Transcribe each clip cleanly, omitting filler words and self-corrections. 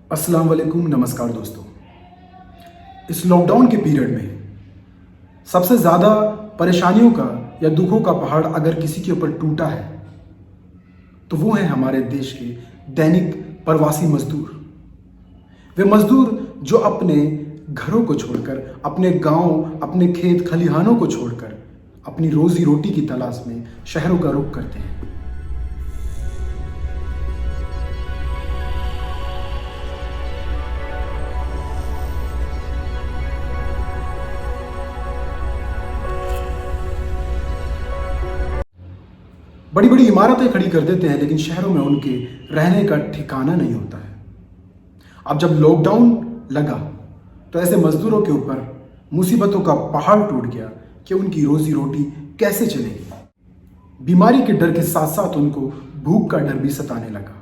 अस्सलाम वालेकुम, नमस्कार दोस्तों। इस लॉकडाउन के पीरियड में सबसे ज़्यादा परेशानियों का या दुखों का पहाड़ अगर किसी के ऊपर टूटा है तो वो है हमारे देश के दैनिक प्रवासी मजदूर। वे मजदूर जो अपने घरों को छोड़कर, अपने गांव, अपने खेत खलिहानों को छोड़कर अपनी रोजी रोटी की तलाश में शहरों का रुख करते हैं। बड़ी बड़ी इमारतें खड़ी कर देते हैं, लेकिन शहरों में उनके रहने का ठिकाना नहीं होता है। अब जब लॉकडाउन लगा तो ऐसे मजदूरों के ऊपर मुसीबतों का पहाड़ टूट गया कि उनकी रोजी रोटी कैसे चलेगी। बीमारी के डर के साथ साथ उनको भूख का डर भी सताने लगा।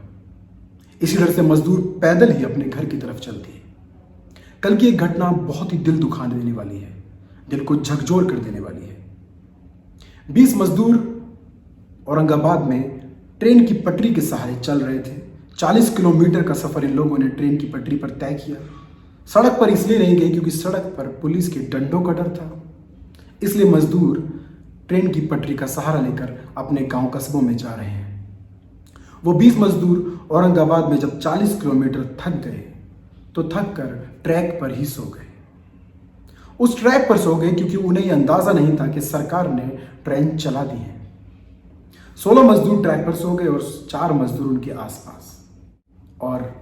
इसी डर से मजदूर पैदल ही अपने घर की तरफ चलते हैं। कल की एक घटना बहुत ही दिल दुखा देने वाली है, दिल को झकझोर कर देने वाली है। 20 मजदूर औरंगाबाद में ट्रेन की पटरी के सहारे चल रहे थे। 40 किलोमीटर का सफर इन लोगों ने ट्रेन की पटरी पर तय किया। सड़क पर इसलिए नहीं गए क्योंकि सड़क पर पुलिस के डंडों का डर था। इसलिए मजदूर ट्रेन की पटरी का सहारा लेकर अपने गांव कस्बों में जा रहे हैं। वो 20 मजदूर औरंगाबाद में जब 40 किलोमीटर थक गए तो थक कर ट्रैक पर ही सो गए। उस ट्रैक पर सो गए क्योंकि उन्हें यह अंदाजा नहीं था कि सरकार ने ट्रेन चला दी है। 16 मजदूर ट्रैक पर सो गए और 4 मजदूर उनके आसपास। और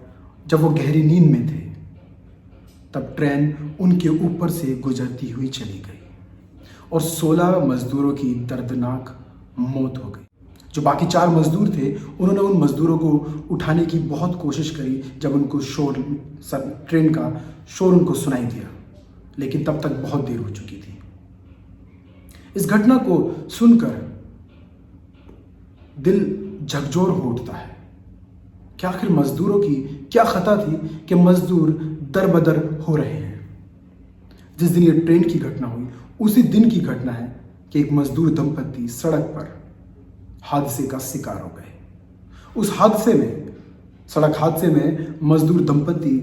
जब वो गहरी नींद में थे तब ट्रेन उनके ऊपर से गुजरती हुई चली गई और 16 मजदूरों की दर्दनाक मौत हो गई। जो बाकी 4 मजदूर थे उन्होंने उन मजदूरों को उठाने की बहुत कोशिश करी। जब उनको ट्रेन का शोर उनको सुनाई दिया, लेकिन तब तक बहुत देर हो चुकी थी। इस घटना को सुनकर दिल झकझोर हो उठता है कि आखिर मजदूरों की क्या खता थी कि मजदूर दरबदर हो रहे हैं। जिस दिन ये ट्रेन की घटना हुई उसी दिन की घटना है कि एक मजदूर दंपति सड़क पर हादसे का शिकार हो गए। उस हादसे में, सड़क हादसे में मजदूर दंपति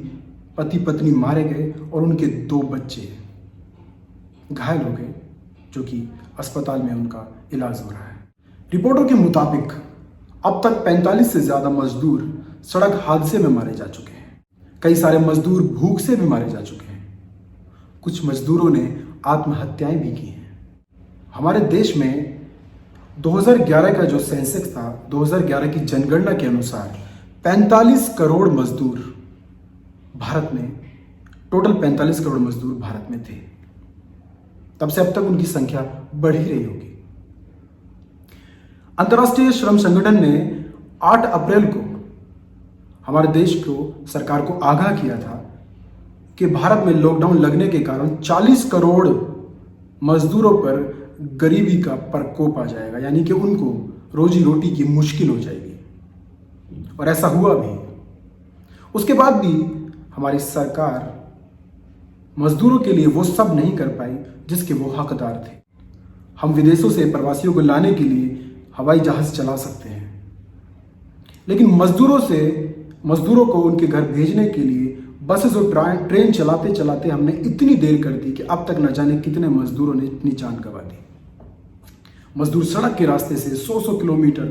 पति पत्नी मारे गए और उनके 2 बच्चे घायल हो गए, जो कि अस्पताल में उनका इलाज हो रहा है। रिपोर्टों के मुताबिक अब तक 45 से ज्यादा मजदूर सड़क हादसे में मारे जा चुके हैं। कई सारे मजदूर भूख से भी मारे जा चुके हैं। कुछ मजदूरों ने आत्महत्याएं भी की हैं। हमारे देश में 2011 का जो सेंसेक्स था, 2011 की जनगणना के अनुसार 45 करोड़ मजदूर भारत में, टोटल 45 करोड़ मजदूर भारत में थे। तब से अब तक उनकी संख्या बढ़ ही रही होगी। अंतर्राष्ट्रीय श्रम संगठन ने 8 अप्रैल को हमारे देश को, सरकार को आगाह किया था कि भारत में लॉकडाउन लगने के कारण 40 करोड़ मजदूरों पर गरीबी का प्रकोप आ जाएगा, यानी कि उनको रोजी रोटी की मुश्किल हो जाएगी। और ऐसा हुआ भी। उसके बाद भी हमारी सरकार मजदूरों के लिए वो सब नहीं कर पाई जिसके वो हकदार थे। हम विदेशों से प्रवासियों को लाने के लिए हवाई जहाज चला सकते हैं, लेकिन मजदूरों को उनके घर भेजने के लिए बसेस और ट्रेन चलाते चलाते हमने इतनी देर कर दी कि अब तक न जाने कितने मजदूरों ने अपनी जान गंवा दी। मजदूर सड़क के रास्ते से 100 किलोमीटर,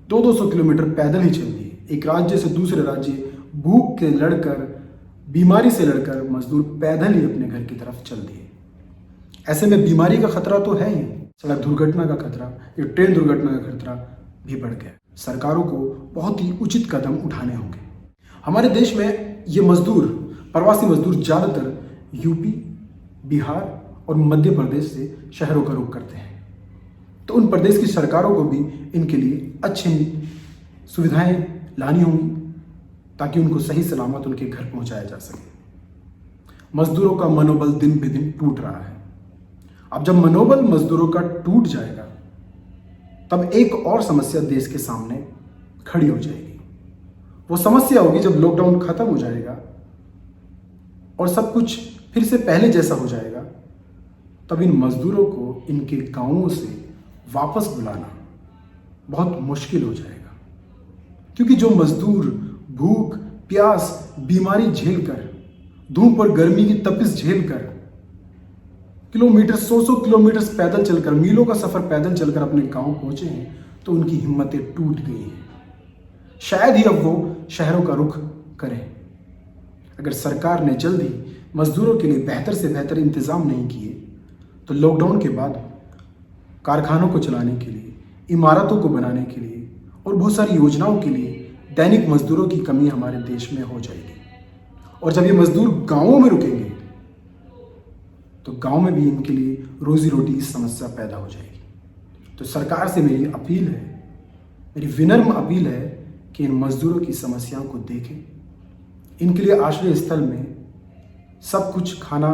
200 किलोमीटर पैदल ही चल दिए। एक राज्य से दूसरे राज्य भूख के लड़कर, बीमारी से लड़कर मजदूर पैदल ही अपने घर की तरफ चल दिए। ऐसे में बीमारी का खतरा तो है ही, सड़क दुर्घटना का खतरा या ट्रेन दुर्घटना का खतरा भी बढ़ गया। सरकारों को बहुत ही उचित कदम उठाने होंगे। हमारे देश में ये मजदूर, प्रवासी मजदूर ज़्यादातर यूपी, बिहार और मध्य प्रदेश से शहरों का रुख करते हैं। तो उन प्रदेश की सरकारों को भी इनके लिए अच्छी सुविधाएं लानी होंगी ताकि उनको सही सलामत उनके घर पहुंचाया जा सके। मजदूरों का मनोबल दिन ब दिन टूट रहा है। अब जब मनोबल मजदूरों का टूट जाएगा तब एक और समस्या देश के सामने खड़ी हो जाएगी। वो समस्या होगी जब लॉकडाउन खत्म हो जाएगा और सब कुछ फिर से पहले जैसा हो जाएगा, तब इन मजदूरों को इनके गांवों से वापस बुलाना बहुत मुश्किल हो जाएगा। क्योंकि जो मजदूर भूख, प्यास बीमारी झेलकर, धूप और गर्मी की तपिश झेलकर, किलोमीटर 100 किलोमीटर पैदल चलकर, मीलों का सफर पैदल चलकर अपने गांव पहुंचे हैं, तो उनकी हिम्मतें टूट गई हैं। शायद ही अब वो शहरों का रुख करें। अगर सरकार ने जल्द ही मजदूरों के लिए बेहतर से बेहतर इंतजाम नहीं किए तो लॉकडाउन के बाद कारखानों को चलाने के लिए, इमारतों को बनाने के लिए और बहुत सारी योजनाओं के लिए दैनिक मजदूरों की कमी हमारे देश में हो जाएगी। और जब ये मजदूर गांवों में रुकेंगे तो गांव में भी इनके लिए रोजी रोटी की समस्या पैदा हो जाएगी। तो सरकार से मेरी अपील है, मेरी विनम्र अपील है कि इन मजदूरों की समस्याओं को देखें। इनके लिए आश्रय स्थल में सब कुछ खाना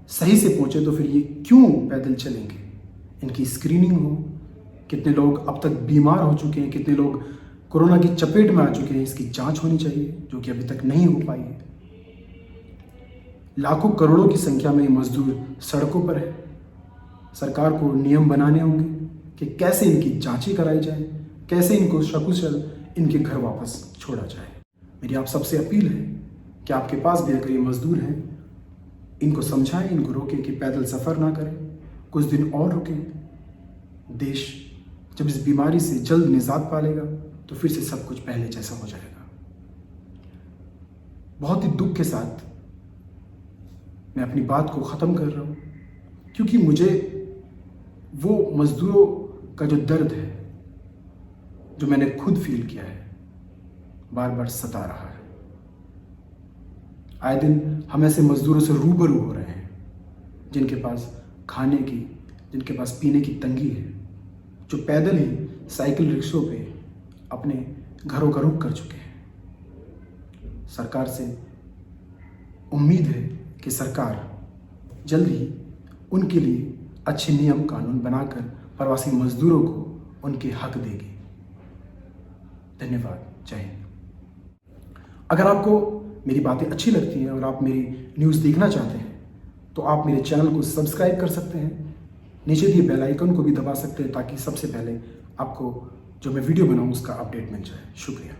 सही से पहुंचे तो फिर ये क्यों पैदल चलेंगे। इनकी स्क्रीनिंग हो, कितने लोग अब तक बीमार हो चुके हैं, कितने लोग कोरोना की चपेट में आ चुके हैं, इसकी जांच होनी चाहिए, जो कि अभी तक नहीं हो पाई है। लाखों करोड़ों की संख्या में मजदूर सड़कों पर है। सरकार को नियम बनाने होंगे कि कैसे इनकी जांचें कराई जाए, कैसे इनको सकुशल इनके घर वापस छोड़ा जाए। मेरी आप सबसे अपील है कि आपके पास भी अगर ये मजदूर हैं, इनको समझाएं, इनको रोकें कि पैदल सफ़र ना करें, कुछ दिन और रुकें। देश जब इस बीमारी से जल्द निजात पा लेगा तो फिर से सब कुछ पहले जैसा हो जाएगा। बहुत ही दुख के साथ मैं अपनी बात को ख़त्म कर रहा हूँ, क्योंकि मुझे वो मजदूरों का जो दर्द है, जो मैंने खुद फील किया है, बार बार सता रहा है। आए दिन हम ऐसे मजदूरों से रूबरू हो रहे हैं जिनके पास खाने की, जिनके पास पीने की तंगी है, जो पैदल ही साइकिल रिक्शों पे अपने घरों का रुख कर चुके हैं। सरकार से उम्मीद है कि सरकार जल्द ही उनके लिए अच्छे नियम कानून बनाकर प्रवासी मजदूरों को उनके हक देगी। धन्यवाद। जय हिंद। अगर आपको मेरी बातें अच्छी लगती हैं और आप मेरी न्यूज़ देखना चाहते हैं तो आप मेरे चैनल को सब्सक्राइब कर सकते हैं, नीचे दिए बेल आइकन को भी दबा सकते हैं ताकि सबसे पहले आपको जो मैं वीडियो बनाऊं उसका अपडेट मिल जाए। शुक्रिया।